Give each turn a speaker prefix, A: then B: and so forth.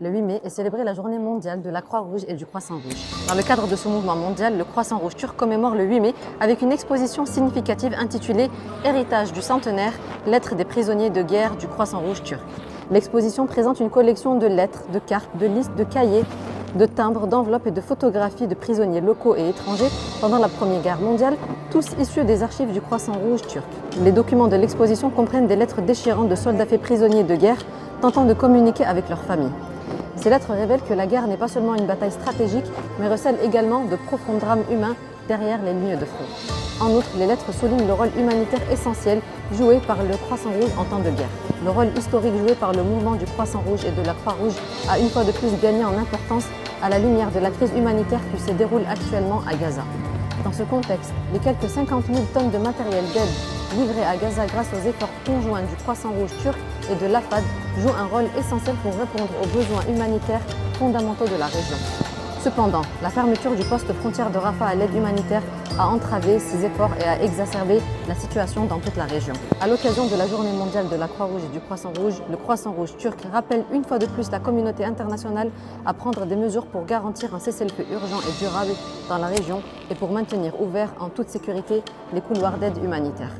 A: Le 8 mai est célébrée la journée mondiale de la Croix-Rouge et du Croissant-Rouge. Dans le cadre de ce mouvement mondial, le Croissant-Rouge turc commémore le 8 mai avec une exposition significative intitulée « Héritage du centenaire, lettres des prisonniers de guerre du Croissant-Rouge turc ». L'exposition présente une collection de lettres, de cartes, de listes, de cahiers, de timbres, d'enveloppes et de photographies de prisonniers locaux et étrangers pendant la Première Guerre mondiale, tous issus des archives du Croissant-Rouge turc. Les documents de l'exposition comprennent des lettres déchirantes de soldats faits prisonniers de guerre tentant de communiquer avec leurs familles. Ces lettres révèlent que la guerre n'est pas seulement une bataille stratégique, mais recèle également de profonds drames humains derrière les lignes de front. En outre, les lettres soulignent le rôle humanitaire essentiel joué par le Croissant-Rouge en temps de guerre. Le rôle historique joué par le mouvement du Croissant-Rouge et de la Croix-Rouge a une fois de plus gagné en importance à la lumière de la crise humanitaire qui se déroule actuellement à Gaza. Dans ce contexte, les quelques 50 000 tonnes de matériel d'aide livrées à Gaza grâce aux efforts conjoints du Croissant-Rouge turc et de l'AFAD jouent un rôle essentiel pour répondre aux besoins humanitaires fondamentaux de la région. Cependant, la fermeture du poste frontière de Rafah à l'aide humanitaire a entravé ces efforts et a exacerbé la situation dans toute la région. À l'occasion de la journée mondiale de la Croix-Rouge et du Croissant-Rouge, le Croissant-Rouge turc rappelle une fois de plus la communauté internationale à prendre des mesures pour garantir un cessez-le-feu urgent et durable dans la région et pour maintenir ouverts en toute sécurité les couloirs d'aide humanitaire.